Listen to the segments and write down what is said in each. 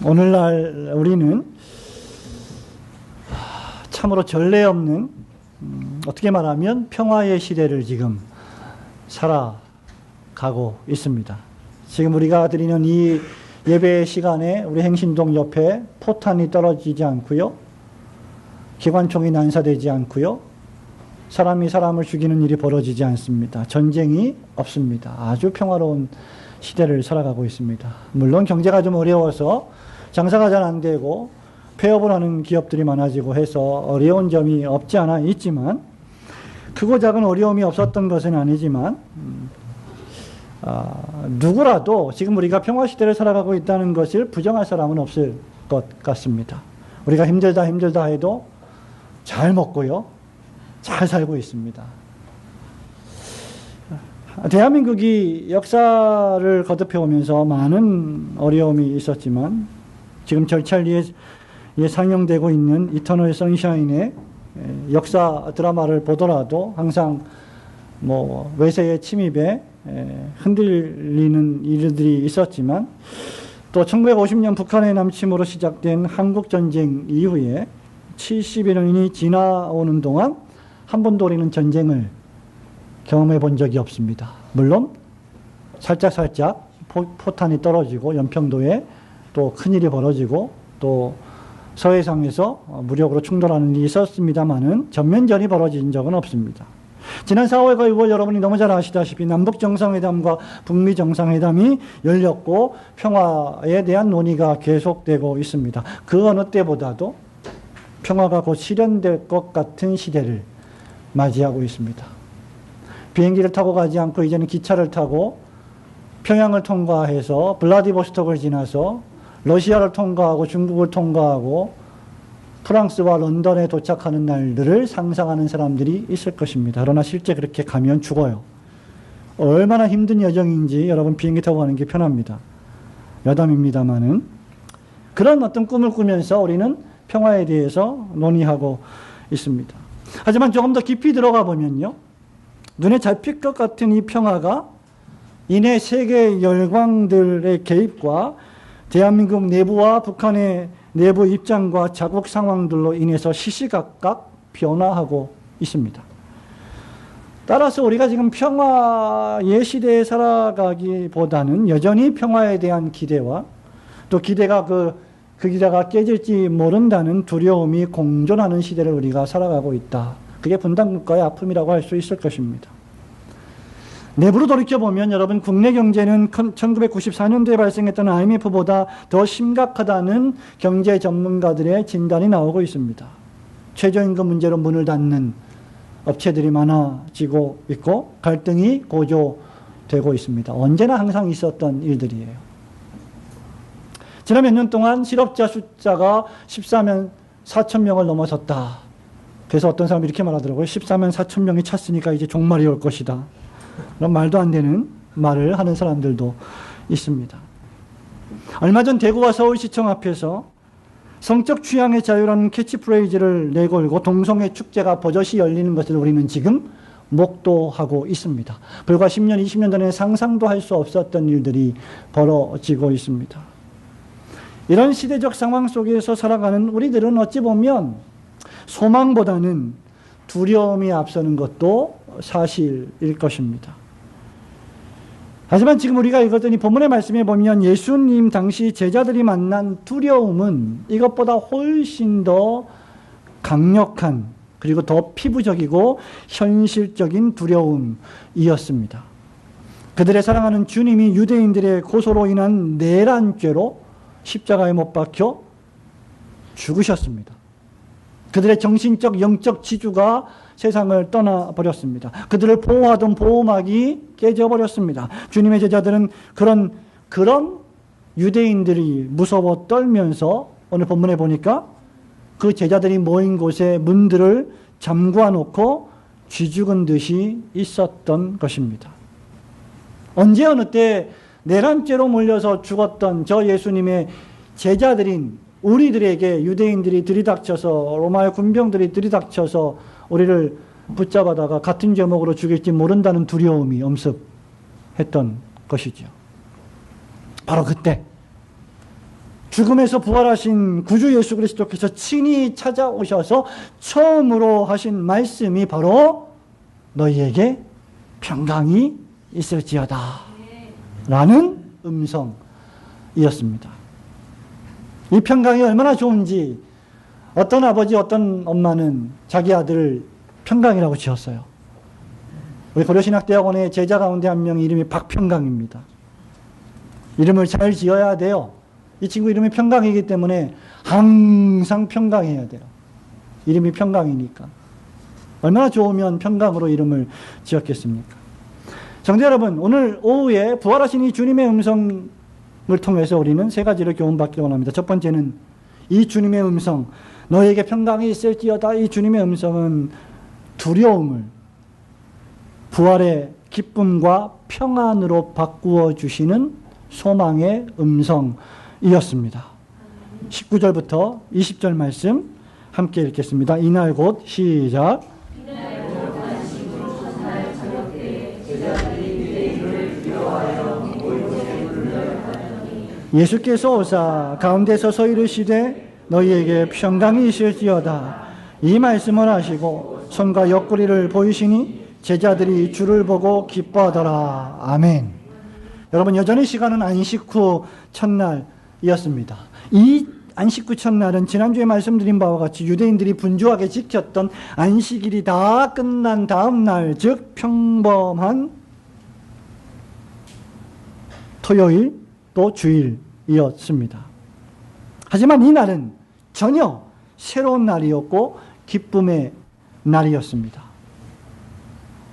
오늘날 우리는 참으로 전례 없는 어떻게 말하면 평화의 시대를 지금 살아가고 있습니다. 지금 우리가 드리는 이 예배 시간에 우리 행신동 옆에 포탄이 떨어지지 않고요. 기관총이 난사되지 않고요. 사람이 사람을 죽이는 일이 벌어지지 않습니다. 전쟁이 없습니다. 아주 평화로운 시대를 살아가고 있습니다. 물론 경제가 좀 어려워서 장사가 잘 안 되고 폐업을 하는 기업들이 많아지고 해서 어려운 점이 없지 않아 있지만, 크고 작은 어려움이 없었던 것은 아니지만 누구라도 지금 우리가 평화시대를 살아가고 있다는 것을 부정할 사람은 없을 것 같습니다. 우리가 힘들다 해도 잘 먹고요, 잘 살고 있습니다. 대한민국이 역사를 거듭해 오면서 많은 어려움이 있었지만, 지금 절찰리에 상영되고 있는 이터널 선샤인의 역사 드라마를 보더라도 항상 외세의 침입에 흔들리는 일들이 있었지만, 또 1950년 북한의 남침으로 시작된 한국전쟁 이후에 70여 년이 지나오는 동안 한 번도 우리는 전쟁을 경험해 본 적이 없습니다. 물론 살짝 포탄이 떨어지고 연평도에 또 큰일이 벌어지고 또 서해상에서 무력으로 충돌하는 일이 있었습니다만은 전면전이 벌어진 적은 없습니다. 지난 4월과 6월 여러분이 너무 잘 아시다시피 남북정상회담과 북미정상회담이 열렸고 평화에 대한 논의가 계속되고 있습니다. 그 어느 때보다도 평화가 곧 실현될 것 같은 시대를 맞이하고 있습니다. 비행기를 타고 가지 않고 이제는 기차를 타고 평양을 통과해서 블라디보스톡을 지나서 러시아를 통과하고 중국을 통과하고 프랑스와 런던에 도착하는 날들을 상상하는 사람들이 있을 것입니다. 그러나 실제 그렇게 가면 죽어요. 얼마나 힘든 여정인지 여러분 비행기 타고 가는 게 편합니다. 여담입니다마는 그런 어떤 꿈을 꾸면서 우리는 평화에 대해서 논의하고 있습니다. 하지만 조금 더 깊이 들어가 보면요, 눈에 잡힐 것 같은 이 평화가 이내 세계 열강들의 개입과 대한민국 내부와 북한의 내부 입장과 자국 상황들로 인해서 시시각각 변화하고 있습니다. 따라서 우리가 지금 평화의 시대에 살아가기보다는 여전히 평화에 대한 기대와 또 기대가 그 기대가 깨질지 모른다는 두려움이 공존하는 시대를 우리가 살아가고 있다. 그게 분단국가의 아픔이라고 할 수 있을 것입니다. 내부로 돌이켜보면 여러분, 국내 경제는 1994년도에 발생했던 IMF보다 더 심각하다는 경제 전문가들의 진단이 나오고 있습니다. 최저임금 문제로 문을 닫는 업체들이 많아지고 있고 갈등이 고조되고 있습니다. 언제나 항상 있었던 일들이에요. 지난 몇 년 동안 실업자 숫자가 14만 4천 명을 넘어섰다. 그래서 어떤 사람이 이렇게 말하더라고요. 14만 4천 명이 찼으니까 이제 종말이 올 것이다. 그런 말도 안 되는 말을 하는 사람들도 있습니다. 얼마 전 대구와 서울시청 앞에서 성적 취향의 자유라는 캐치프레이즈를 내걸고 동성애 축제가 버젓이 열리는 것을 우리는 지금 목도하고 있습니다. 불과 10년, 20년 전에 상상도 할 수 없었던 일들이 벌어지고 있습니다. 이런 시대적 상황 속에서 살아가는 우리들은 어찌 보면 소망보다는 두려움이 앞서는 것도 사실일 것입니다. 하지만 지금 우리가 읽었더니 본문의 말씀에 보면 예수님 당시 제자들이 만난 두려움은 이것보다 훨씬 더 강력한, 그리고 더 피부적이고 현실적인 두려움이었습니다. 그들의 사랑하는 주님이 유대인들의 고소로 인한 내란죄로 십자가에 못 박혀 죽으셨습니다. 그들의 정신적, 영적 지주가 세상을 떠나버렸습니다. 그들을 보호하던 보호막이 깨져버렸습니다. 주님의 제자들은 그런 유대인들이 무서워 떨면서 오늘 본문에 보니까 그 제자들이 모인 곳에 문들을 잠궈 놓고 쥐죽은 듯이 있었던 것입니다. 언제 어느 때 내란죄로 몰려서 죽었던 저 예수님의 제자들인 우리들에게 유대인들이 들이닥쳐서, 로마의 군병들이 들이닥쳐서 우리를 붙잡아다가 같은 제목으로 죽일지 모른다는 두려움이 엄습했던 것이죠. 바로 그때 죽음에서 부활하신 구주 예수 그리스도께서 친히 찾아오셔서 처음으로 하신 말씀이 바로 너희에게 평강이 있을지어다 라는 음성이었습니다. 이 평강이 얼마나 좋은지 어떤 아버지 어떤 엄마는 자기 아들을 평강이라고 지었어요. 우리 고려신학대학원의 제자 가운데 한 명 이름이 박평강입니다. 이름을 잘 지어야 돼요. 이 친구 이름이 평강이기 때문에 항상 평강해야 돼요. 이름이 평강이니까. 얼마나 좋으면 평강으로 이름을 지었겠습니까? 성도 여러분, 오늘 오후에 부활하신 이 주님의 음성을 통해서 우리는 세 가지를 교훈받기를 원합니다. 첫 번째는 이 주님의 음성, 너에게 평강이 있을지어다. 이 주님의 음성은 두려움을 부활의 기쁨과 평안으로 바꾸어 주시는 소망의 음성이었습니다. 19절부터 20절 말씀 함께 읽겠습니다. 이날 곧 시작. 예수께서 오사 가운데서 서 이르시되 너희에게 평강이 있을지어다. 이 말씀을 하시고 손과 옆구리를 보이시니 제자들이 주를 보고 기뻐하더라. 아멘. 여러분, 여전히 시간은 안식 후 첫날이었습니다. 이 안식 후 첫날은 지난주에 말씀드린 바와 같이 유대인들이 분주하게 지켰던 안식일이 다 끝난 다음 날, 즉 평범한 토요일 또 주일이었습니다. 하지만 이 날은 전혀 새로운 날이었고 기쁨의 날이었습니다.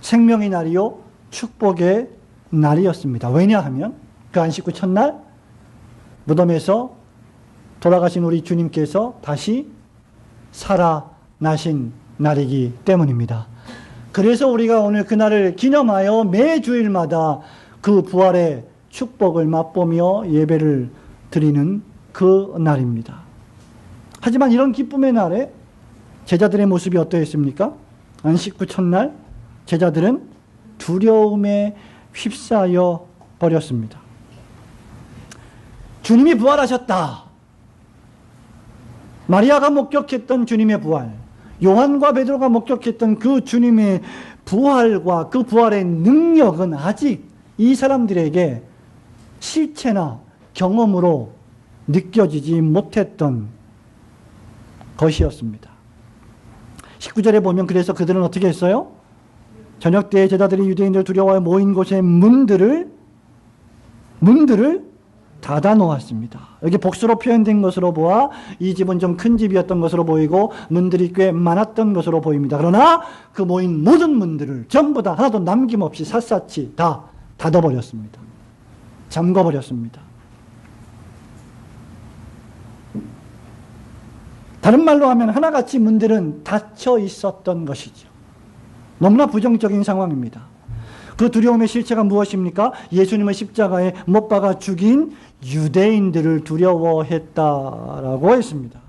생명의 날이요 축복의 날이었습니다. 왜냐하면 그 안식 후 첫날 무덤에서 돌아가신 우리 주님께서 다시 살아나신 날이기 때문입니다. 그래서 우리가 오늘 그날을 기념하여 매 주일마다 그 부활의 축복을 맛보며 예배를 드리는 그 날입니다. 하지만 이런 기쁨의 날에 제자들의 모습이 어떠했습니까? 안식 후 첫날 제자들은 두려움에 휩싸여 버렸습니다. 주님이 부활하셨다. 마리아가 목격했던 주님의 부활, 요한과 베드로가 목격했던 그 주님의 부활과 그 부활의 능력은 아직 이 사람들에게 실체나 경험으로 느껴지지 못했던 것이었습니다. 19절에 보면 그래서 그들은 어떻게 했어요? 저녁 때에 제자들이 유대인들 두려워하여 모인 곳에 문들을 닫아 놓았습니다. 여기 복수로 표현된 것으로 보아 이 집은 좀 큰 집이었던 것으로 보이고 문들이 꽤 많았던 것으로 보입니다. 그러나 그 모인 모든 문들을 전부 다 하나도 남김없이 샅샅이 다 닫아버렸습니다. 잠궈버렸습니다. 다른 말로 하면 하나같이 문들은 닫혀 있었던 것이죠. 너무나 부정적인 상황입니다. 그 두려움의 실체가 무엇입니까? 예수님을 십자가에 못 박아 죽인 유대인들을 두려워했다라고 했습니다.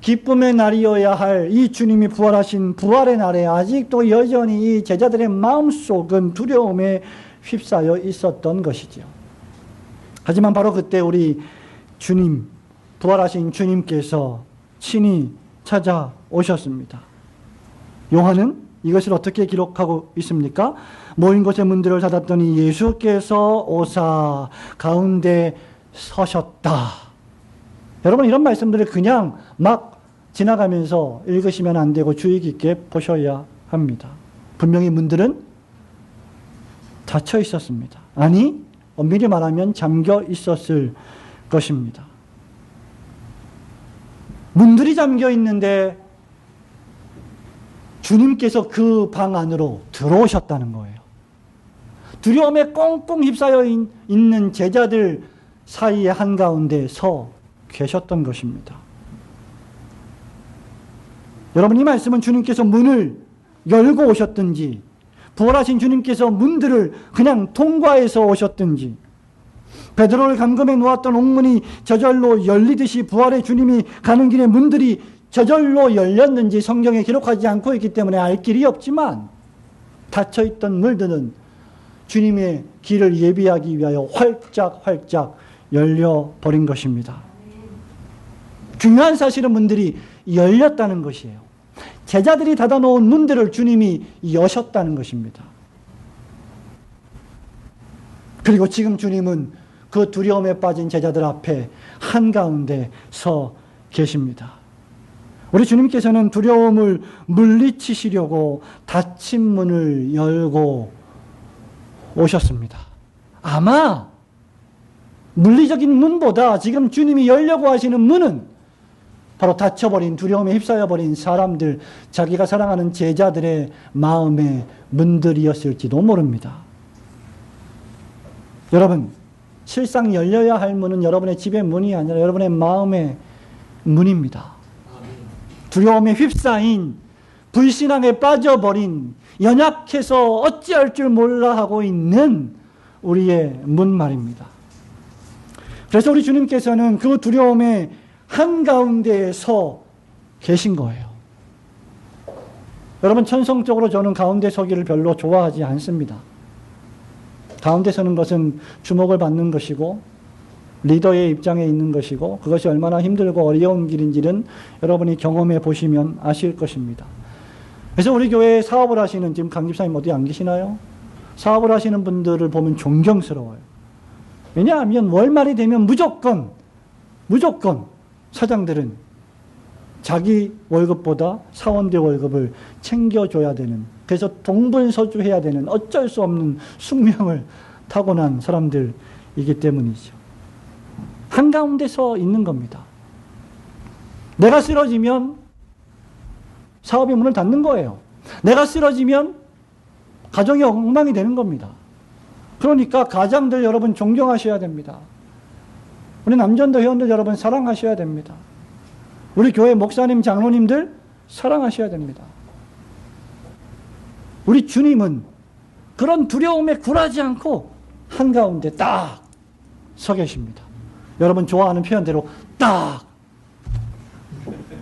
기쁨의 날이어야 할 이 주님이 부활하신 부활의 날에 아직도 여전히 이 제자들의 마음속은 두려움에 휩싸여 있었던 것이죠. 하지만 바로 그때 우리 주님, 부활하신 주님께서 친히 찾아오셨습니다. 요한은 이것을 어떻게 기록하고 있습니까? 모인 곳의 문들을 닫았더니 예수께서 오사 가운데 서셨다. 여러분, 이런 말씀들을 그냥 막 지나가면서 읽으시면 안 되고 주의 깊게 보셔야 합니다. 분명히 문들은 닫혀 있었습니다. 아니, 엄밀히 말하면 잠겨 있었을 것입니다. 문들이 잠겨 있는데 주님께서 그 방 안으로 들어오셨다는 거예요. 두려움에 꽁꽁 휩싸여 있는 제자들 사이의 한가운데 서 계셨던 것입니다. 여러분, 이 말씀은 주님께서 문을 열고 오셨든지 부활하신 주님께서 문들을 그냥 통과해서 오셨든지 베드로를 감금해 놓았던 옥문이 저절로 열리듯이 부활의 주님이 가는 길에 문들이 저절로 열렸는지 성경에 기록하지 않고 있기 때문에 알 길이 없지만 닫혀있던 문들은 주님의 길을 예비하기 위하여 활짝활짝 열려버린 것입니다. 중요한 사실은 문들이 열렸다는 것이에요. 제자들이 닫아놓은 문들을 주님이 여셨다는 것입니다. 그리고 지금 주님은 그 두려움에 빠진 제자들 앞에 한가운데 서 계십니다. 우리 주님께서는 두려움을 물리치시려고 닫힌 문을 열고 오셨습니다. 아마 물리적인 문보다 지금 주님이 열려고 하시는 문은 바로 닫혀버린, 두려움에 휩싸여버린 사람들, 자기가 사랑하는 제자들의 마음의 문들이었을지도 모릅니다. 여러분, 실상 열려야 할 문은 여러분의 집의 문이 아니라 여러분의 마음의 문입니다. 두려움에 휩싸인, 불신앙에 빠져버린, 연약해서 어찌할 줄 몰라 하고 있는 우리의 문 말입니다. 그래서 우리 주님께서는 그 두려움의 한가운데에 서 계신 거예요. 여러분, 천성적으로 저는 가운데 서기를 별로 좋아하지 않습니다. 가운데 서는 것은 주목을 받는 것이고 리더의 입장에 있는 것이고 그것이 얼마나 힘들고 어려운 길인지는 여러분이 경험해 보시면 아실 것입니다. 그래서 우리 교회에 사업을 하시는, 지금 강 집사님 어디 안 계시나요? 사업을 하시는 분들을 보면 존경스러워요. 왜냐하면 월말이 되면 무조건 사장들은 자기 월급보다 사원들 월급을 챙겨줘야 되는, 그래서 동분서주해야 되는 어쩔 수 없는 숙명을 타고난 사람들이기 때문이죠. 한가운데 서 있는 겁니다. 내가 쓰러지면 사업의 문을 닫는 거예요. 내가 쓰러지면 가정이 엉망이 되는 겁니다. 그러니까 가장들 여러분 존경하셔야 됩니다. 우리 남전도 회원들 여러분 사랑하셔야 됩니다. 우리 교회 목사님, 장로님들 사랑하셔야 됩니다. 우리 주님은 그런 두려움에 굴하지 않고 한가운데 딱 서 계십니다. 여러분 좋아하는 표현대로 딱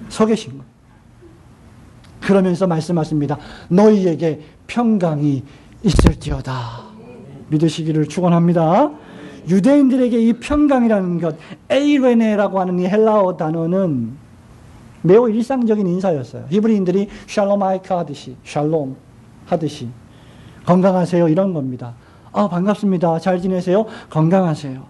서 계신 거예요. 그러면서 말씀하십니다. 너희에게 평강이 있을지어다. 믿으시기를 축원합니다. 유대인들에게 이 평강이라는 것, 에이레네라고 하는 이 헬라어 단어는 매우 일상적인 인사였어요. 히브리인들이 샬롬 아이카 하듯이, 샬롬 하듯이 건강하세요 이런 겁니다. 반갑습니다. 잘 지내세요? 건강하세요.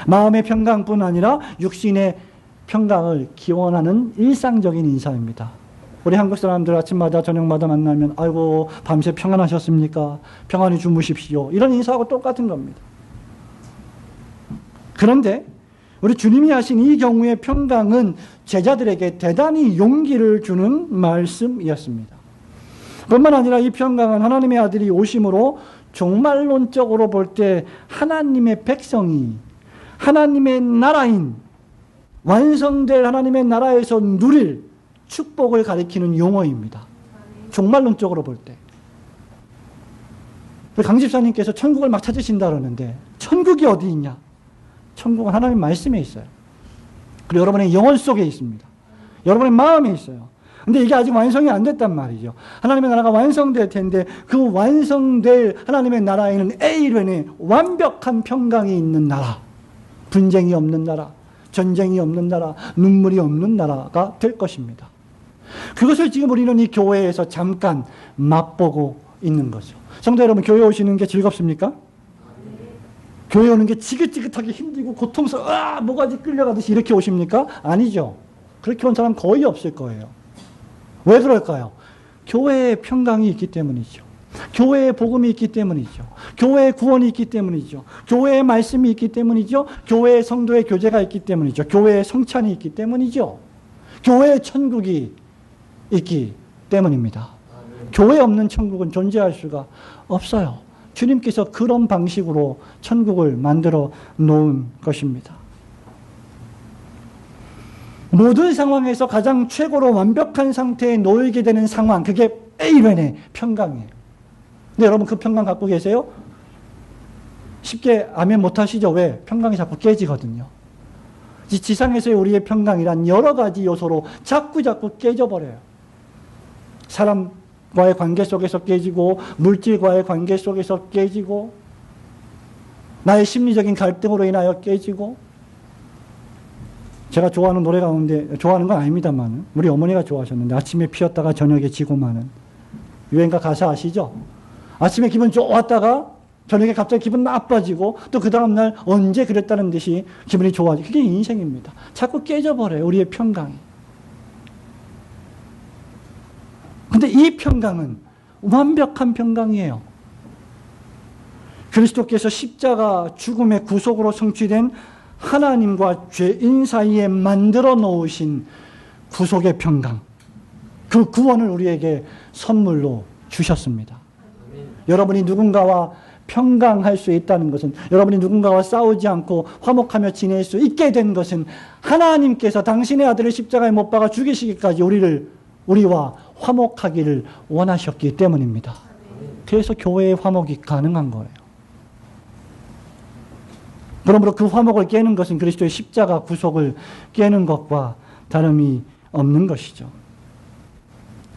마음의 평강뿐 아니라 육신의 평강을 기원하는 일상적인 인사입니다. 우리 한국 사람들 아침마다 저녁마다 만나면 아이고 밤새 평안하셨습니까? 평안히 주무십시오. 이런 인사하고 똑같은 겁니다. 그런데 우리 주님이 하신 이 경우의 평강은 제자들에게 대단히 용기를 주는 말씀이었습니다. 뿐만 아니라 이 평강은 하나님의 아들이 오심으로 종말론적으로 볼 때 하나님의 백성이 하나님의 나라인, 완성될 하나님의 나라에서 누릴 축복을 가리키는 용어입니다. 종말론적으로 볼 때. 강 집사님께서 천국을 막 찾으신다 그러는데 천국이 어디 있냐? 천국은 하나님 말씀에 있어요. 그리고 여러분의 영혼 속에 있습니다. 여러분의 마음에 있어요. 근데 이게 아직 완성이 안 됐단 말이죠. 하나님의 나라가 완성될 텐데 그 완성될 하나님의 나라에는 에이렌의 완벽한 평강이 있는 나라, 분쟁이 없는 나라, 전쟁이 없는 나라, 눈물이 없는 나라가 될 것입니다. 그것을 지금 우리는 이 교회에서 잠깐 맛보고 있는 거죠. 성도 여러분, 교회 오시는 게 즐겁습니까? 교회 오는 게 지긋지긋하게 힘들고 고통스러워, 뭐가지 끌려가듯이 이렇게 오십니까? 아니죠. 그렇게 온 사람 거의 없을 거예요. 왜 그럴까요? 교회에 평강이 있기 때문이죠. 교회에 복음이 있기 때문이죠. 교회에 구원이 있기 때문이죠. 교회에 말씀이 있기 때문이죠. 교회에 성도의 교제가 있기 때문이죠. 교회에 성찬이 있기 때문이죠. 교회에 천국이 있기 때문입니다. 교회 없는 천국은 존재할 수가 없어요. 주님께서 그런 방식으로 천국을 만들어 놓은 것입니다. 모든 상황에서 가장 최고로 완벽한 상태에 놓이게 되는 상황, 그게 에이렌의 평강이에요. 근데 여러분 그 평강 갖고 계세요? 쉽게 아멘 못하시죠? 왜? 평강이 자꾸 깨지거든요. 지상에서의 우리의 평강이란 여러 가지 요소로 자꾸 깨져버려요. 사람과의 관계 속에서 깨지고, 물질과의 관계 속에서 깨지고, 나의 심리적인 갈등으로 인하여 깨지고, 제가 좋아하는 노래 가운데, 좋아하는 건 아닙니다만, 우리 어머니가 좋아하셨는데, 아침에 피었다가 저녁에 지고 마는. 유행가 가사 아시죠? 아침에 기분 좋았다가, 저녁에 갑자기 기분 나빠지고, 또 그 다음날 언제 그랬다는 듯이 기분이 좋아지고, 그게 인생입니다. 자꾸 깨져버려요, 우리의 평강이. 근데 이 평강은 완벽한 평강이에요. 그리스도께서 십자가 죽음의 구속으로 성취된 하나님과 죄인 사이에 만들어 놓으신 구속의 평강, 그 구원을 우리에게 선물로 주셨습니다. 여러분이 누군가와 평강할 수 있다는 것은, 여러분이 누군가와 싸우지 않고 화목하며 지낼 수 있게 된 것은 하나님께서 당신의 아들을 십자가에 못 박아 죽이시기까지 우리와 화목하기를 원하셨기 때문입니다. 그래서 교회의 화목이 가능한 거예요. 그러므로 그 화목을 깨는 것은 그리스도의 십자가 구속을 깨는 것과 다름이 없는 것이죠.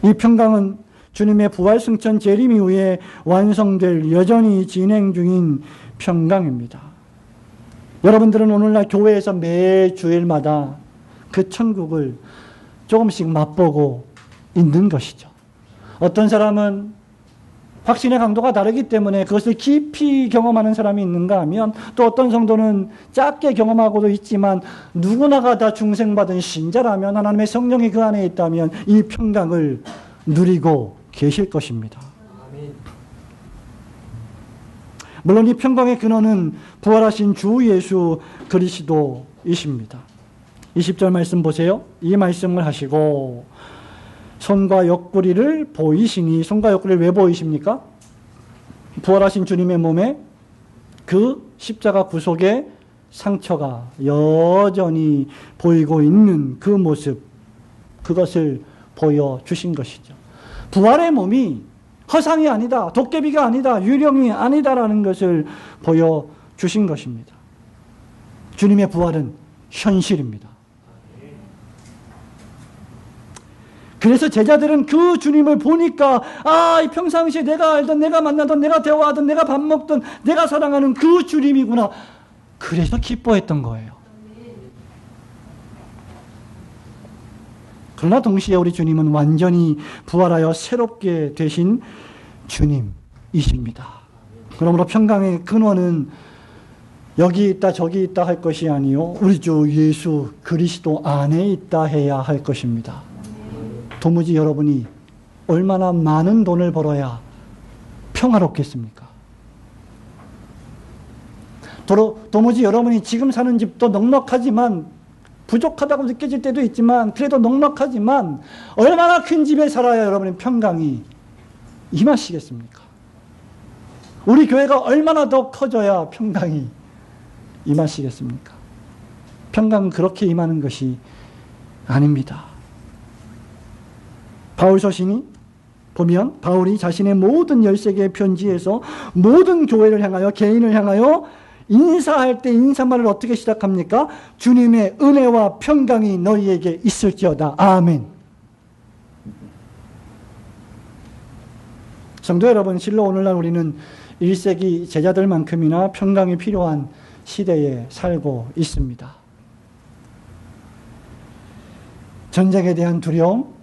이 평강은 주님의 부활 승천 재림 이후에 완성될 여전히 진행 중인 평강입니다. 여러분들은 오늘날 교회에서 매 주일마다 그 천국을 조금씩 맛보고 있는 것이죠. 어떤 사람은 확신의 강도가 다르기 때문에 그것을 깊이 경험하는 사람이 있는가 하면, 또 어떤 성도는 짧게 경험하고도 있지만 누구나가 다 중생받은 신자라면, 하나님의 성령이 그 안에 있다면 이 평강을 누리고 계실 것입니다. 물론 이 평강의 근원은 부활하신 주 예수 그리스도이십니다. 20절 말씀 보세요. 이 말씀을 하시고 손과 옆구리를 보이시니, 손과 옆구리를 왜 보이십니까? 부활하신 주님의 몸에 그 십자가 구속의 상처가 여전히 보이고 있는 그 모습, 그것을 보여주신 것이죠. 부활의 몸이 허상이 아니다, 도깨비가 아니다, 유령이 아니다라는 것을 보여주신 것입니다. 주님의 부활은 현실입니다. 그래서 제자들은 그 주님을 보니까, 이 평상시에 내가 알던, 내가 만나던, 내가 대화하던, 내가 밥 먹던, 내가 사랑하는 그 주님이구나. 그래서 기뻐했던 거예요. 그러나 동시에 우리 주님은 완전히 부활하여 새롭게 되신 주님이십니다. 그러므로 평강의 근원은 여기 있다 저기 있다 할 것이 아니요, 우리 주 예수 그리스도 안에 있다 해야 할 것입니다. 도무지 여러분이 얼마나 많은 돈을 벌어야 평화롭겠습니까? 도무지 여러분이 지금 사는 집도 넉넉하지만, 부족하다고 느껴질 때도 있지만, 그래도 넉넉하지만 얼마나 큰 집에 살아야 여러분의 평강이 임하시겠습니까? 우리 교회가 얼마나 더 커져야 평강이 임하시겠습니까? 평강은 그렇게 임하는 것이 아닙니다. 바울 서신이 보면, 바울이 자신의 모든 13개의 편지에서 모든 교회를 향하여, 개인을 향하여 인사할 때 인사말을 어떻게 시작합니까? 주님의 은혜와 평강이 너희에게 있을지어다. 아멘. 성도 여러분, 실로 오늘날 우리는 1세기 제자들만큼이나 평강이 필요한 시대에 살고 있습니다. 전쟁에 대한 두려움,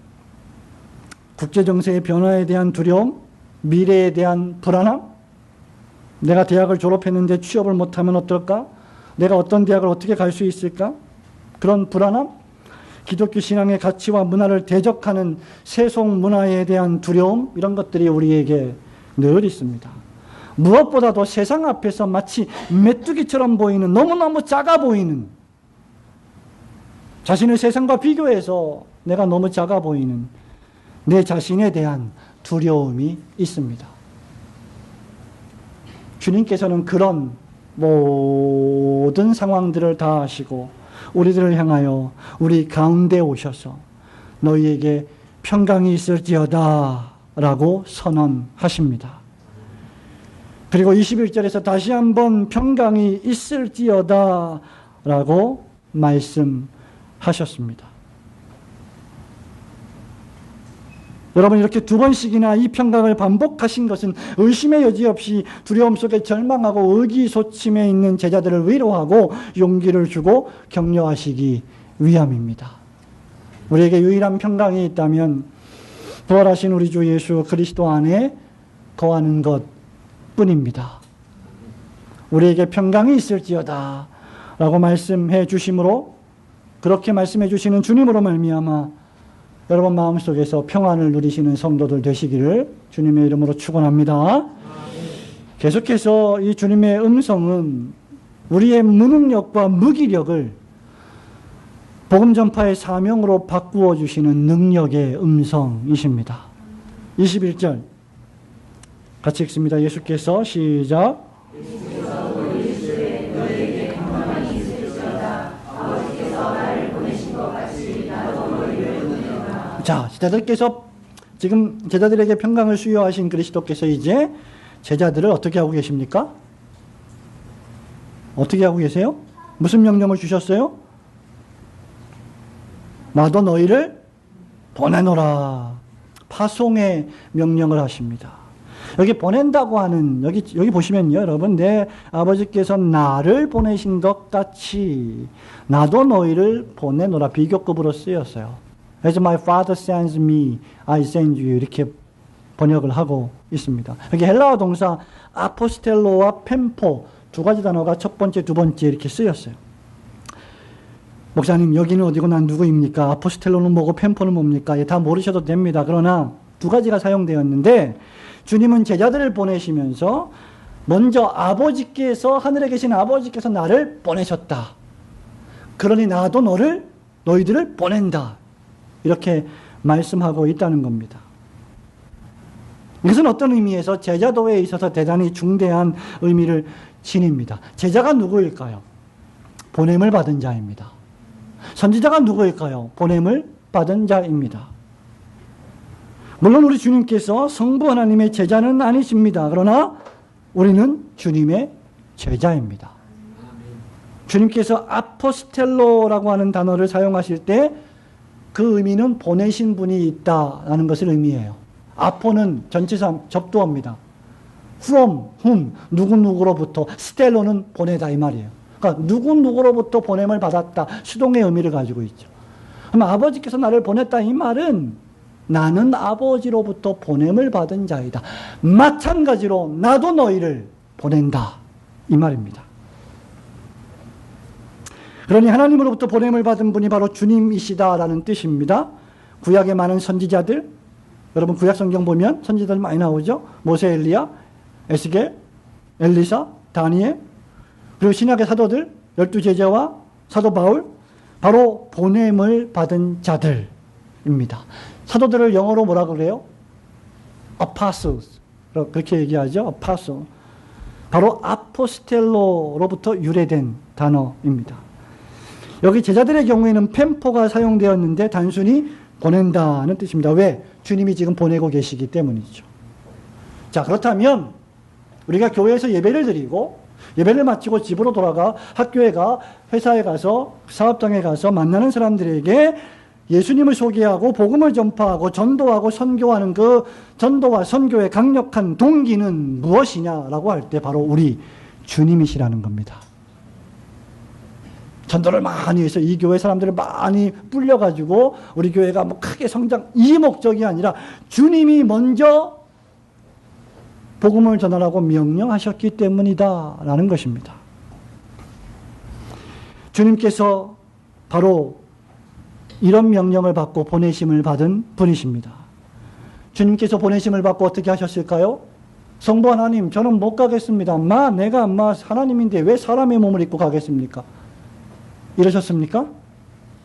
국제정세의 변화에 대한 두려움, 미래에 대한 불안함, 내가 대학을 졸업했는데 취업을 못하면 어떨까? 내가 어떤 대학을 어떻게 갈 수 있을까? 그런 불안함, 기독교 신앙의 가치와 문화를 대적하는 세속 문화에 대한 두려움, 이런 것들이 우리에게 늘 있습니다. 무엇보다도 세상 앞에서 마치 메뚜기처럼 보이는, 너무너무 작아 보이는, 자신을 세상과 비교해서 내가 너무 작아 보이는 내 자신에 대한 두려움이 있습니다. 주님께서는 그런 모든 상황들을 다 아시고 우리들을 향하여 우리 가운데 오셔서 너희에게 평강이 있을지어다 라고 선언하십니다. 그리고 21절에서 다시 한번 평강이 있을지어다 라고 말씀하셨습니다. 여러분, 이렇게 두 번씩이나 이 평강을 반복하신 것은 의심의 여지 없이 두려움 속에 절망하고 의기소침해 있는 제자들을 위로하고 용기를 주고 격려하시기 위함입니다. 우리에게 유일한 평강이 있다면 부활하신 우리 주 예수 그리스도 안에 거하는 것 뿐입니다. 우리에게 평강이 있을지어다 라고 말씀해 주심으로, 그렇게 말씀해 주시는 주님으로 말미암아 여러분 마음속에서 평안을 누리시는 성도들 되시기를 주님의 이름으로 축원합니다. 계속해서 이 주님의 음성은 우리의 무능력과 무기력을 복음 전파의 사명으로 바꾸어 주시는 능력의 음성이십니다. 21절 같이 읽습니다. 예수께서 시작. 자, 제자들께서 지금 제자들에게 평강을 수여하신 그리스도께서 이제 제자들을 어떻게 하고 계십니까? 어떻게 하고 계세요? 무슨 명령을 주셨어요? 나도 너희를 보내노라. 파송의 명령을 하십니다. 여기 보낸다고 하는, 여기 보시면요, 여러분, 내 아버지께서 나를 보내신 것 같이 나도 너희를 보내노라. 비교급으로 쓰였어요. As my father sends me, I send you. 이렇게 번역을 하고 있습니다. 여기 헬라어 동사 아포스텔로와 펜포 두 가지 단어가 첫 번째, 두 번째 이렇게 쓰였어요. 목사님, 여기는 어디고 난 누구입니까? 아포스텔로는 뭐고 펜포는 뭡니까? 다 모르셔도 됩니다. 그러나 두 가지가 사용되었는데 주님은 제자들을 보내시면서 먼저 아버지께서, 하늘에 계신 아버지께서 나를 보내셨다. 그러니 나도 너희들을 보낸다. 이렇게 말씀하고 있다는 겁니다. 이것은 어떤 의미에서 제자도에 있어서 대단히 중대한 의미를 지닙니다. 제자가 누구일까요? 보냄을 받은 자입니다. 선지자가 누구일까요? 보냄을 받은 자입니다. 물론 우리 주님께서 성부 하나님의 제자는 아니십니다. 그러나 우리는 주님의 제자입니다. 주님께서 아포스텔로라고 하는 단어를 사용하실 때 그 의미는 보내신 분이 있다라는 것을 의미해요. 아포는 전치사 접두어입니다. from, whom, 누구누구로부터, 스텔로는 보내다 이 말이에요. 그러니까 누구누구로부터 보냄을 받았다. 수동의 의미를 가지고 있죠. 그럼 아버지께서 나를 보냈다 이 말은 나는 아버지로부터 보냄을 받은 자이다. 마찬가지로 나도 너희를 보낸다 이 말입니다. 그러니 하나님으로부터 보냄을 받은 분이 바로 주님이시다라는 뜻입니다. 구약의 많은 선지자들, 여러분 구약 성경 보면 선지자들 많이 나오죠. 모세, 엘리야, 에스겔, 엘리사, 다니엘, 그리고 신약의 사도들, 12제자와 사도 바울, 바로 보냄을 받은 자들입니다. 사도들을 영어로 뭐라고 그래요? apostles. 그렇게 얘기하죠. apostle. 바로 아포스텔로로부터 유래된 단어입니다. 여기 제자들의 경우에는 펜포가 사용되었는데 단순히 보낸다는 뜻입니다. 왜? 주님이 지금 보내고 계시기 때문이죠. 자, 그렇다면 우리가 교회에서 예배를 드리고 예배를 마치고 집으로 돌아가 학교에 가 회사에 가서 사업장에 가서 만나는 사람들에게 예수님을 소개하고 복음을 전파하고 전도하고 선교하는 그 전도와 선교의 강력한 동기는 무엇이냐라고 할 때 바로 우리 주님이시라는 겁니다. 전도를 많이 해서 이 교회 사람들을 많이 불려가지고 우리 교회가 뭐 크게 성장, 이 목적이 아니라 주님이 먼저 복음을 전하라고 명령하셨기 때문이다라는 것입니다. 주님께서 바로 이런 명령을 받고 보내심을 받은 분이십니다. 주님께서 보내심을 받고 어떻게 하셨을까요? 성부 하나님, 저는 못 가겠습니다. 내가 하나님인데 왜 사람의 몸을 입고 가겠습니까? 이러셨습니까?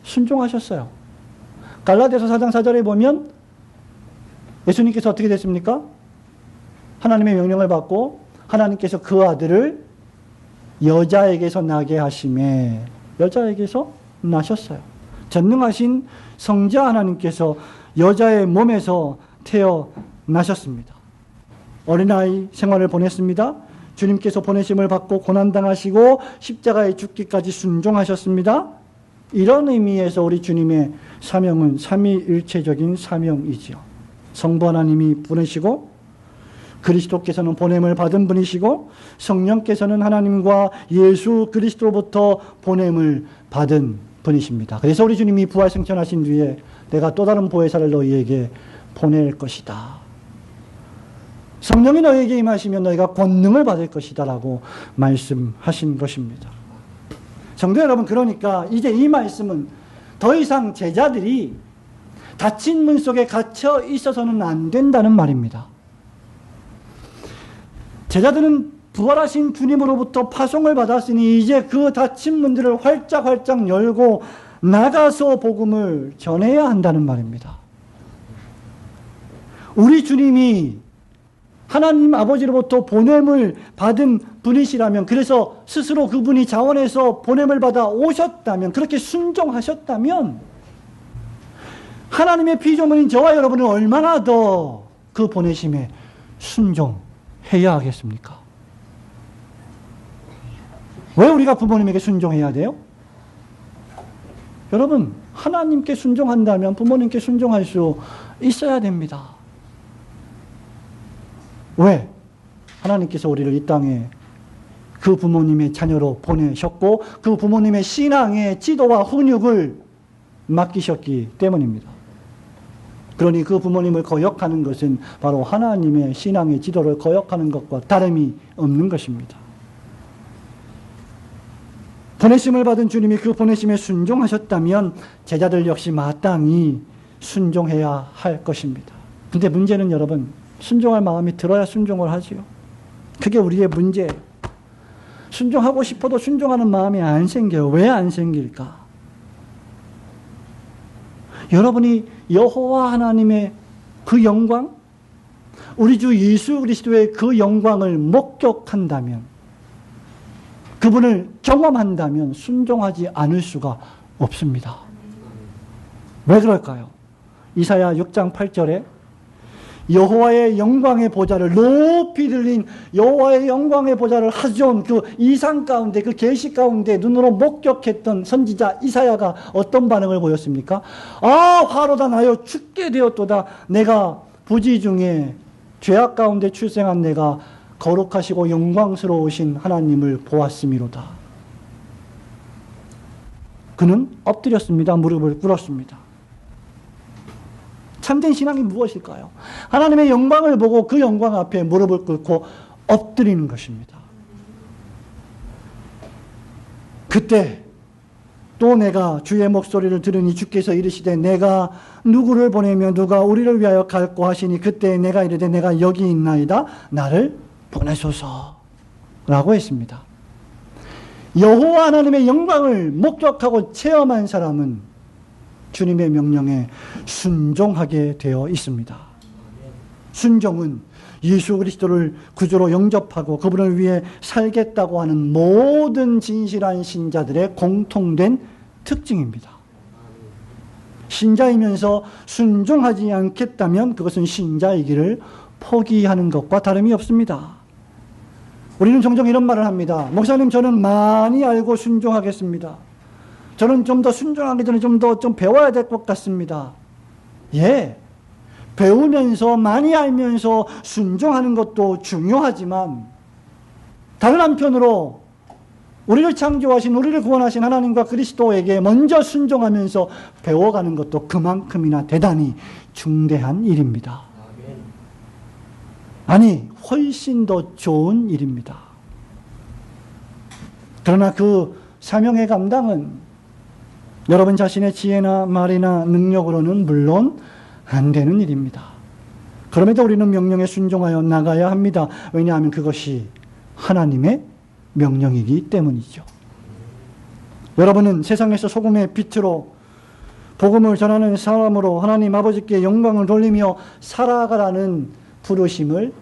순종하셨어요. 갈라디아서 4장 4절에 보면 예수님께서 어떻게 됐습니까? 하나님의 명령을 받고 하나님께서 그 아들을 여자에게서 나게 하심에 여자에게서 나셨어요. 전능하신 성자 하나님께서 여자의 몸에서 태어나셨습니다. 어린아이 생활을 보냈습니다. 주님께서 보내심을 받고 고난당하시고 십자가에 죽기까지 순종하셨습니다. 이런 의미에서 우리 주님의 사명은 삼위일체적인 사명이지요. 성부 하나님이 보내시고 그리스도께서는 보냄을 받은 분이시고 성령께서는 하나님과 예수 그리스도로부터 보냄을 받은 분이십니다. 그래서 우리 주님이 부활승천하신 뒤에 내가 또 다른 보혜사를 너희에게 보낼 것이다. 성령이 너희에게 임하시면 너희가 권능을 받을 것이다 라고 말씀하신 것입니다. 성도 여러분, 그러니까 이제 이 말씀은 더 이상 제자들이 닫힌 문 속에 갇혀 있어서는 안 된다는 말입니다. 제자들은 부활하신 주님으로부터 파송을 받았으니 이제 그 닫힌 문들을 활짝 열고 나가서 복음을 전해야 한다는 말입니다. 우리 주님이 하나님 아버지로부터 보냄을 받은 분이시라면, 그래서 스스로 그분이 자원해서 보냄을 받아 오셨다면, 그렇게 순종하셨다면 하나님의 피조물인 저와 여러분은 얼마나 더 그 보내심에 순종해야 하겠습니까? 왜 우리가 부모님에게 순종해야 돼요? 여러분, 하나님께 순종한다면 부모님께 순종할 수 있어야 됩니다. 왜? 하나님께서 우리를 이 땅에 그 부모님의 자녀로 보내셨고 그 부모님의 신앙의 지도와 훈육을 맡기셨기 때문입니다. 그러니 그 부모님을 거역하는 것은 바로 하나님의 신앙의 지도를 거역하는 것과 다름이 없는 것입니다. 보내심을 받은 주님이 그 보내심에 순종하셨다면 제자들 역시 마땅히 순종해야 할 것입니다. 근데 문제는 여러분, 순종할 마음이 들어야 순종을 하지요. 그게 우리의 문제예요. 순종하고 싶어도 순종하는 마음이 안 생겨요. 왜 안 생길까? 여러분이 여호와 하나님의 그 영광, 우리 주 예수 그리스도의 그 영광을 목격한다면, 그분을 경험한다면 순종하지 않을 수가 없습니다. 왜 그럴까요? 이사야 6장 8절에 여호와의 영광의 보좌를, 높이 들린 여호와의 영광의 보좌를 하존 그 이상 가운데, 그 계시 가운데 눈으로 목격했던 선지자 이사야가 어떤 반응을 보였습니까? 아, 화로다 나여 죽게 되었도다. 내가 부지 중에 죄악 가운데 출생한 내가 거룩하시고 영광스러우신 하나님을 보았음이로다. 그는 엎드렸습니다. 무릎을 꿇었습니다. 참된 신앙이 무엇일까요? 하나님의 영광을 보고 그 영광 앞에 무릎을 꿇고 엎드리는 것입니다. 그때 또 내가 주의 목소리를 들으니 주께서 이르시되 내가 누구를 보내며 누가 우리를 위하여 갈고 하시니 그때 내가 이르되 내가 여기 있나이다. 나를 보내소서 라고 했습니다. 여호와 하나님의 영광을 목격하고 체험한 사람은 주님의 명령에 순종하게 되어 있습니다. 순종은 예수 그리스도를 구주로 영접하고 그분을 위해 살겠다고 하는 모든 진실한 신자들의 공통된 특징입니다. 신자이면서 순종하지 않겠다면 그것은 신자이기를 포기하는 것과 다름이 없습니다. 우리는 종종 이런 말을 합니다. 목사님, 저는 많이 알고 순종하겠습니다. 저는 좀 더 순종하기 전에 좀 배워야 될 것 같습니다. 예, 배우면서 많이 알면서 순종하는 것도 중요하지만 다른 한편으로 우리를 창조하신, 우리를 구원하신 하나님과 그리스도에게 먼저 순종하면서 배워가는 것도 그만큼이나 대단히 중대한 일입니다. 아니, 훨씬 더 좋은 일입니다. 그러나 그 사명의 감당은 여러분 자신의 지혜나 말이나 능력으로는 물론 안 되는 일입니다. 그럼에도 우리는 명령에 순종하여 나가야 합니다. 왜냐하면 그것이 하나님의 명령이기 때문이죠. 여러분은 세상에서 소금의 빛으로 복음을 전하는 사람으로 하나님 아버지께 영광을 돌리며 살아가라는 부르심을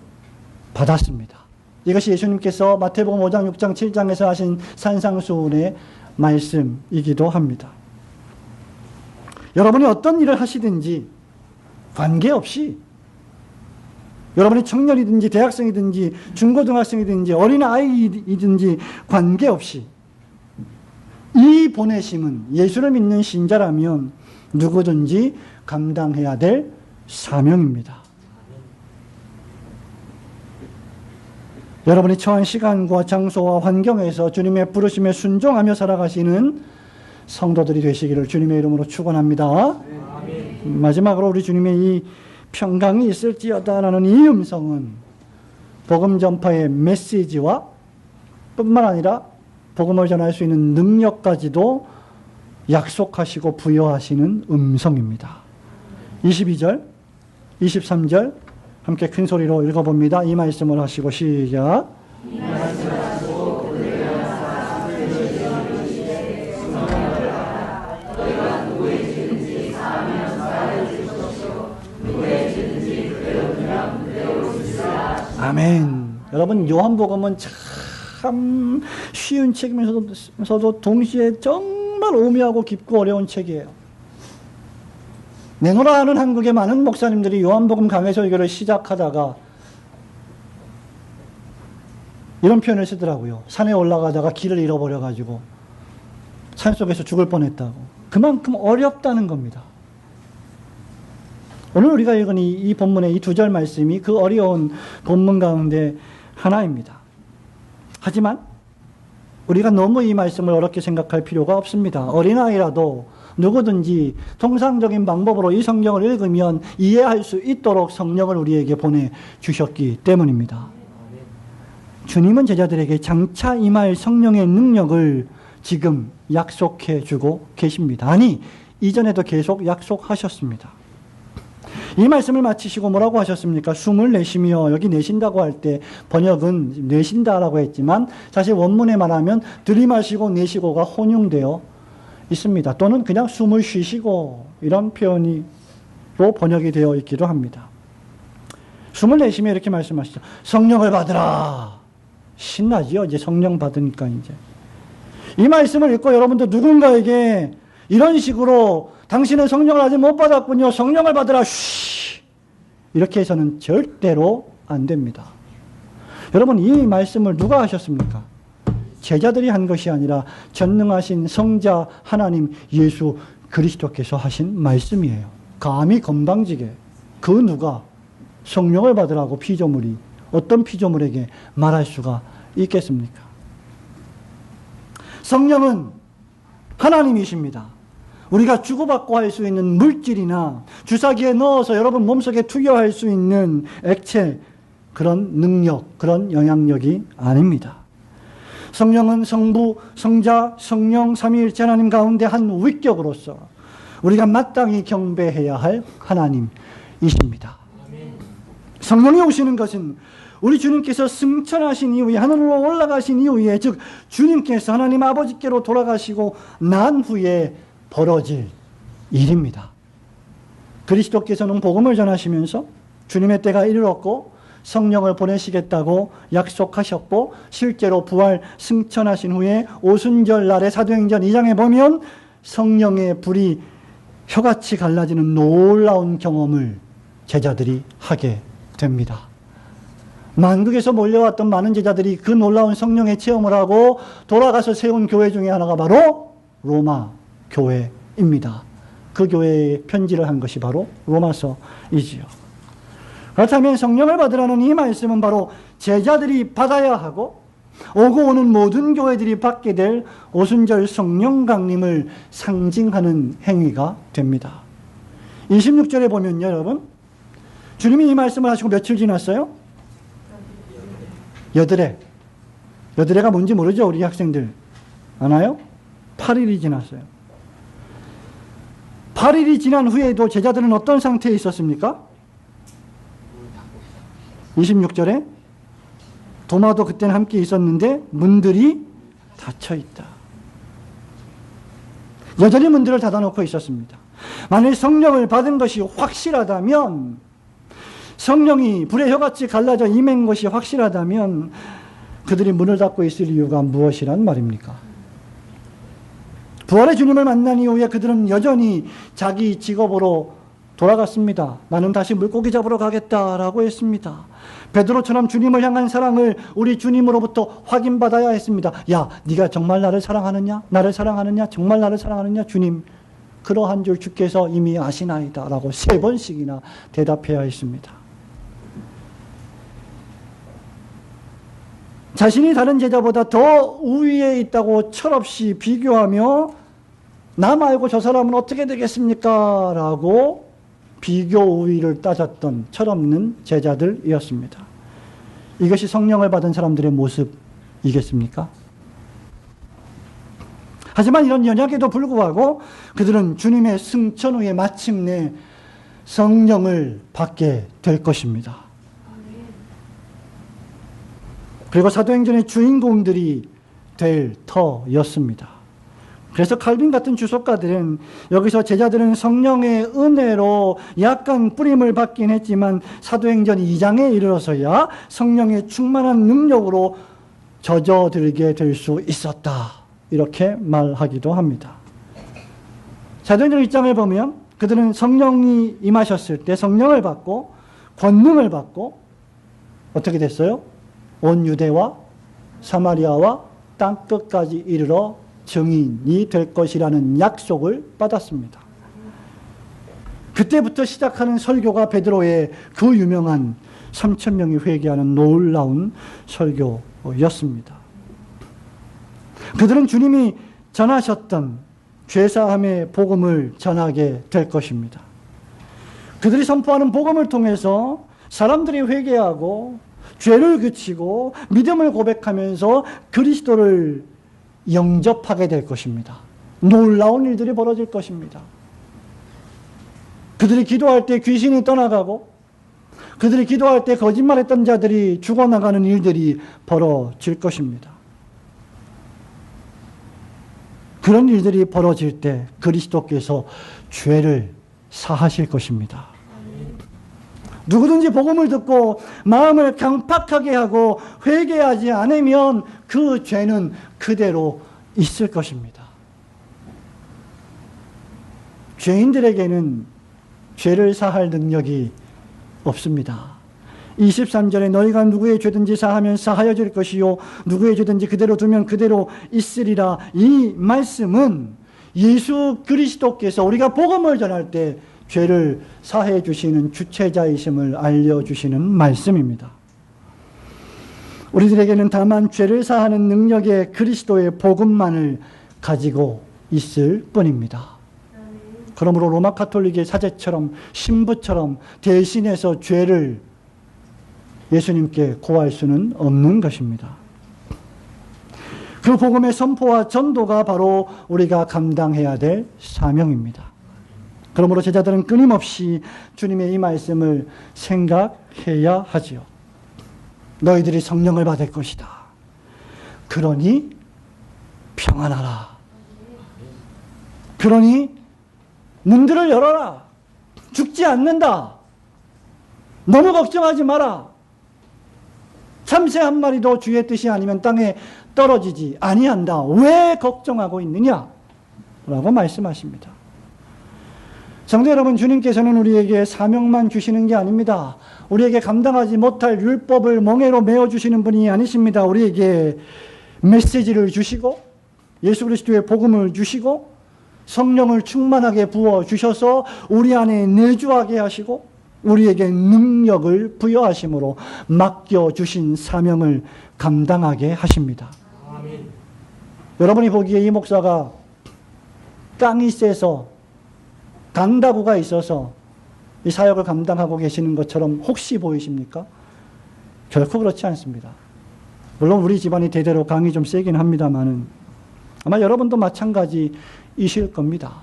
받았습니다. 이것이 예수님께서 마태복음 5장, 6장, 7장에서 하신 산상수훈의 말씀이기도 합니다. 여러분이 어떤 일을 하시든지 관계없이, 여러분이 청년이든지 대학생이든지 중고등학생이든지 어린아이이든지 관계없이 이 보내심은 예수를 믿는 신자라면 누구든지 감당해야 될 사명입니다. 여러분이 처한 시간과 장소와 환경에서 주님의 부르심에 순종하며 살아가시는 성도들이 되시기를 주님의 이름으로 축원합니다. 마지막으로 우리 주님의 이 평강이 있을지어다라는 이 음성은 복음 전파의 메시지와 뿐만 아니라 복음을 전할 수 있는 능력까지도 약속하시고 부여하시는 음성입니다. 22절, 23절 함께 큰 소리로 읽어봅니다. 이 말씀을 하시고 시작. 아멘. 여러분, 요한복음은 참 쉬운 책이면서도 동시에 정말 오묘하고 깊고 어려운 책이에요. 내노라 하는 한국의 많은 목사님들이 요한복음 강해 설교를 시작하다가 이런 표현을 쓰더라고요. 산에 올라가다가 길을 잃어버려가지고 산속에서 죽을 뻔했다고. 그만큼 어렵다는 겁니다. 오늘 우리가 읽은 이 본문의 이 2절 말씀이 그 어려운 본문 가운데 하나입니다. 하지만 우리가 너무 이 말씀을 어렵게 생각할 필요가 없습니다. 어린아이라도 누구든지 통상적인 방법으로 이 성경을 읽으면 이해할 수 있도록 성령을 우리에게 보내주셨기 때문입니다. 주님은 제자들에게 장차 임할 성령의 능력을 지금 약속해 주고 계십니다. 아니, 이전에도 계속 약속하셨습니다. 이 말씀을 마치시고 뭐라고 하셨습니까? 숨을 내쉬며, 여기 내쉰다고 할 때 번역은 내쉰다라고 했지만 사실 원문에 말하면 들이마시고 내쉬고가 혼용되어 있습니다. 또는 그냥 숨을 쉬시고 이런 표현으로 번역이 되어 있기도 합니다. 숨을 내쉬며 이렇게 말씀하시죠. 성령을 받으라. 신나지요? 이제 성령 받으니까 이제. 이 말씀을 읽고 여러분도 누군가에게 이런 식으로 당신은 성령을 아직 못 받았군요. 성령을 받으라. 쉬. 이렇게 해서는 절대로 안 됩니다. 여러분, 이 말씀을 누가 하셨습니까? 제자들이 한 것이 아니라 전능하신 성자 하나님 예수 그리스도께서 하신 말씀이에요. 감히 건방지게 그 누가 성령을 받으라고 피조물이 어떤 피조물에게 말할 수가 있겠습니까? 성령은 하나님이십니다. 우리가 주고받고 할 수 있는 물질이나 주사기에 넣어서 여러분 몸속에 투여할 수 있는 액체, 그런 능력, 그런 영향력이 아닙니다. 성령은 성부, 성자, 성령, 삼위일체 하나님 가운데 한 위격으로서 우리가 마땅히 경배해야 할 하나님이십니다. 성령이 오시는 것은 우리 주님께서 승천하신 이후에, 하늘로 올라가신 이후에, 즉 주님께서 하나님 아버지께로 돌아가시고 난 후에 벌어질 일입니다. 그리스도께서는 복음을 전하시면서 주님의 때가 이르렀고 성령을 보내시겠다고 약속하셨고 실제로 부활 승천하신 후에 오순절 날에 사도행전 2장에 보면 성령의 불이 혀같이 갈라지는 놀라운 경험을 제자들이 하게 됩니다. 만국에서 몰려왔던 많은 제자들이 그 놀라운 성령의 체험을 하고 돌아가서 세운 교회 중에 하나가 바로 로마 교회입니다. 그 교회에 편지를 한 것이 바로 로마서이지요. 그렇다면 성령을 받으라는 이 말씀은 바로 제자들이 받아야 하고 오고 오는 모든 교회들이 받게 될 오순절 성령 강림을 상징하는 행위가 됩니다. 26절에 보면요, 여러분, 주님이 이 말씀을 하시고 며칠 지났어요? 여드레가 뭔지 모르죠, 우리 학생들? 아나요? 8일이 지났어요. 8일이 지난 후에도 제자들은 어떤 상태에 있었습니까? 26절에 도마도 그때는 함께 있었는데 문들이 닫혀있다. 여전히 문들을 닫아놓고 있었습니다. 만일 성령을 받은 것이 확실하다면, 성령이 불의 혀같이 갈라져 임한 것이 확실하다면 그들이 문을 닫고 있을 이유가 무엇이란 말입니까? 부활의 주님을 만난 이후에 그들은 여전히 자기 직업으로 돌아갔습니다. 나는 다시 물고기 잡으러 가겠다라고 했습니다. 베드로처럼 주님을 향한 사랑을 우리 주님으로부터 확인받아야 했습니다. 야, 네가 정말 나를 사랑하느냐? 나를 사랑하느냐? 정말 나를 사랑하느냐? 주님, 그러한 줄 주께서 이미 아시나이다 라고 3번씩이나 대답해야 했습니다. 자신이 다른 제자보다 더 우위에 있다고 철없이 비교하며 나 말고 저 사람은 어떻게 되겠습니까? 라고 비교 우위를 따졌던 철없는 제자들이었습니다. 이것이 성령을 받은 사람들의 모습이겠습니까? 하지만 이런 연약에도 불구하고 그들은 주님의 승천 후에 마침내 성령을 받게 될 것입니다. 그리고 사도행전의 주인공들이 될 터였습니다. 그래서 칼빈 같은 주석가들은 여기서 제자들은 성령의 은혜로 약간 뿌림을 받긴 했지만 사도행전 2장에 이르러서야 성령의 충만한 능력으로 젖어들게 될 수 있었다. 이렇게 말하기도 합니다. 사도행전 1장을 보면 그들은 성령이 임하셨을 때 성령을 받고 권능을 받고 어떻게 됐어요? 온 유대와 사마리아와 땅끝까지 이르러 증인이 될 것이라는 약속을 받았습니다. 그때부터 시작하는 설교가 베드로의 그 유명한 3,000명이 회개하는 놀라운 설교였습니다. 그들은 주님이 전하셨던 죄사함의 복음을 전하게 될 것입니다. 그들이 선포하는 복음을 통해서 사람들이 회개하고 죄를 그치고 믿음을 고백하면서 그리스도를 영접하게 될 것입니다. 놀라운 일들이 벌어질 것입니다. 그들이 기도할 때 귀신이 떠나가고 그들이 기도할 때 거짓말했던 자들이 죽어나가는 일들이 벌어질 것입니다. 그런 일들이 벌어질 때 그리스도께서 죄를 사하실 것입니다. 누구든지 복음을 듣고 마음을 강팍하게 하고 회개하지 않으면 그 죄는 그대로 있을 것입니다. 죄인들에게는 죄를 사할 능력이 없습니다. 23절에 너희가 누구의 죄든지 사하면 사하여질 것이요 누구의 죄든지 그대로 두면 그대로 있으리라. 이 말씀은 예수 그리스도께서 우리가 복음을 전할 때 죄를 사해 주시는 주체자이심을 알려주시는 말씀입니다. 우리들에게는 다만 죄를 사하는 능력의 그리스도의 복음만을 가지고 있을 뿐입니다. 그러므로 로마 가톨릭의 사제처럼 신부처럼 대신해서 죄를 예수님께 고할 수는 없는 것입니다. 그 복음의 선포와 전도가 바로 우리가 감당해야 될 사명입니다. 그러므로 제자들은 끊임없이 주님의 이 말씀을 생각해야 하지요. 너희들이 성령을 받을 것이다. 그러니 평안하라. 그러니 문들을 열어라. 죽지 않는다. 너무 걱정하지 마라. 참새 한 마리도 주의 뜻이 아니면 땅에 떨어지지 아니한다. 왜 걱정하고 있느냐? 라고 말씀하십니다. 성도 여러분, 주님께서는 우리에게 사명만 주시는 게 아닙니다. 우리에게 감당하지 못할 율법을 멍에로 메어주시는 분이 아니십니다. 우리에게 메시지를 주시고 예수 그리스도의 복음을 주시고 성령을 충만하게 부어주셔서 우리 안에 내주하게 하시고 우리에게 능력을 부여하심으로 맡겨주신 사명을 감당하게 하십니다. 아멘. 여러분이 보기에 이 목사가 땅이 세서 강다구가 있어서 이 사역을 감당하고 계시는 것처럼 혹시 보이십니까? 결코 그렇지 않습니다. 물론 우리 집안이 대대로 강이 좀 세긴 합니다만은 아마 여러분도 마찬가지이실 겁니다.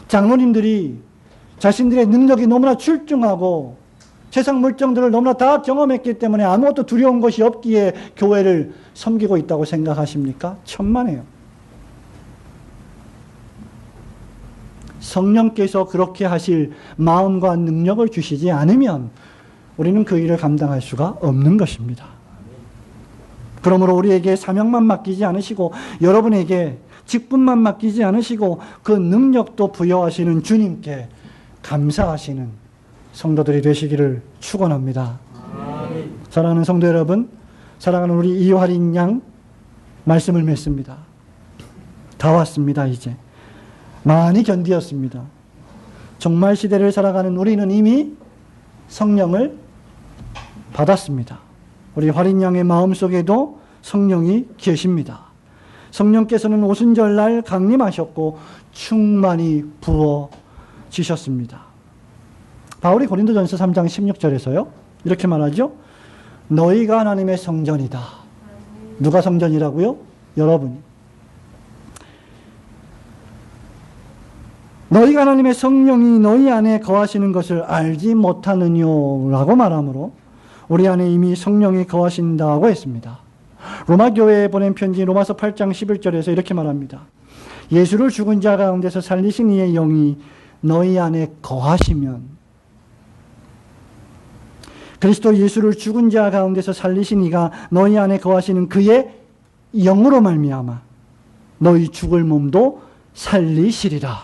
장로님들이 자신들의 능력이 너무나 출중하고 세상 물정들을 너무나 다 경험했기 때문에 아무것도 두려운 것이 없기에 교회를 섬기고 있다고 생각하십니까? 천만에요. 성령께서 그렇게 하실 마음과 능력을 주시지 않으면 우리는 그 일을 감당할 수가 없는 것입니다. 그러므로 우리에게 사명만 맡기지 않으시고 여러분에게 직분만 맡기지 않으시고 그 능력도 부여하시는 주님께 감사하시는 성도들이 되시기를 축원합니다. 사랑하는 성도 여러분, 사랑하는 우리 이화린 양 말씀을 맺습니다. 다 왔습니다. 이제 많이 견디었습니다. 종말 시대를 살아가는 우리는 이미 성령을 받았습니다. 우리 화린 양의 마음속에도 성령이 계십니다. 성령께서는 오순절날 강림하셨고 충만히 부어지셨습니다. 바울이 고린도전서 3장 16절에서요. 이렇게 말하죠. 너희가 하나님의 성전이다. 누가 성전이라고요? 여러분이. 너희가 하나님의 성령이 너희 안에 거하시는 것을 알지 못하느뇨 라고 말하므로 우리 안에 이미 성령이 거하신다고 했습니다. 로마 교회에 보낸 편지 로마서 8장 11절에서 이렇게 말합니다. 예수를 죽은 자 가운데서 살리신 이의 영이 너희 안에 거하시면, 그리스도 예수를 죽은 자 가운데서 살리신 이가 너희 안에 거하시는 그의 영으로 말미암아 너희 죽을 몸도 살리시리라.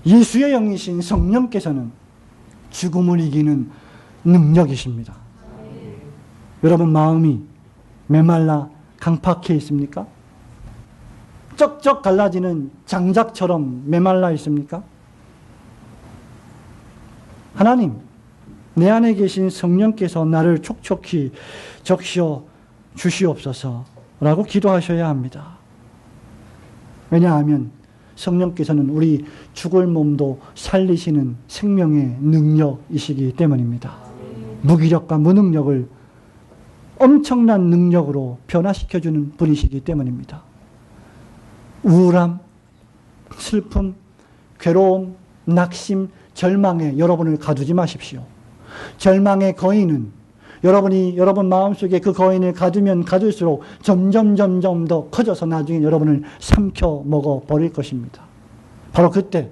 예수의 영이신 성령께서는 죽음을 이기는 능력이십니다. 여러분 마음이 메말라 강팍해 있습니까? 쩍쩍 갈라지는 장작처럼 메말라 있습니까? 하나님, 내 안에 계신 성령께서 나를 촉촉히 적셔 주시옵소서라고 기도하셔야 합니다. 왜냐하면 성령께서는 우리 죽을 몸도 살리시는 생명의 능력이시기 때문입니다. 무기력과 무능력을 엄청난 능력으로 변화시켜주는 분이시기 때문입니다. 우울함, 슬픔, 괴로움, 낙심, 절망에 여러분을 가두지 마십시오. 절망의 거인은 여러분 마음속에 그 거인을 가두면 가둘수록 점점 더 커져서 나중에 여러분을 삼켜 먹어 버릴 것입니다. 바로 그때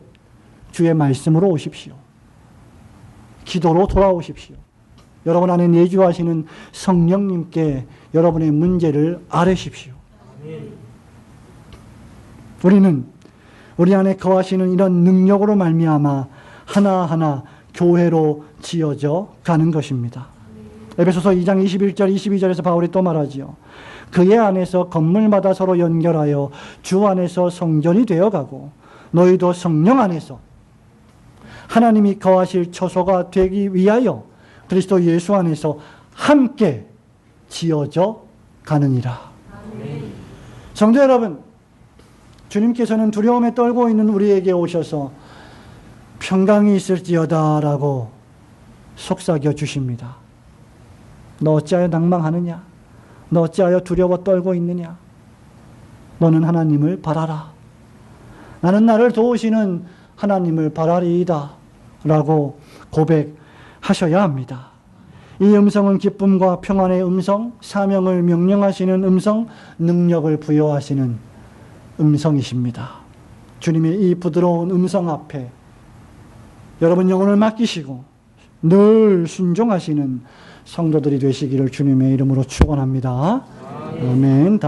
주의 말씀으로 오십시오. 기도로 돌아오십시오. 여러분 안에 내주하시는 성령님께 여러분의 문제를 아뢰십시오. 우리는 우리 안에 거하시는 이런 능력으로 말미암아 하나하나 교회로 지어져 가는 것입니다. 에베소서 2장 21절 22절에서 바울이 또 말하지요. 그의 안에서 건물마다 서로 연결하여 주 안에서 성전이 되어가고 너희도 성령 안에서 하나님이 거하실 처소가 되기 위하여 그리스도 예수 안에서 함께 지어져 가느니라. 성도 여러분, 주님께서는 두려움에 떨고 있는 우리에게 오셔서 평강이 있을지어다 라고 속삭여 주십니다. 너 어찌하여 낭망하느냐? 너 어찌하여 두려워 떨고 있느냐? 너는 하나님을 바라라. 나는 나를 도우시는 하나님을 바라리이다 라고 고백하셔야 합니다. 이 음성은 기쁨과 평안의 음성, 사명을 명령하시는 음성, 능력을 부여하시는 음성이십니다. 주님의 이 부드러운 음성 앞에 여러분 영혼을 맡기시고 늘 순종하시는 성도들이 되시기를 주님의 이름으로 축원합니다. 아멘.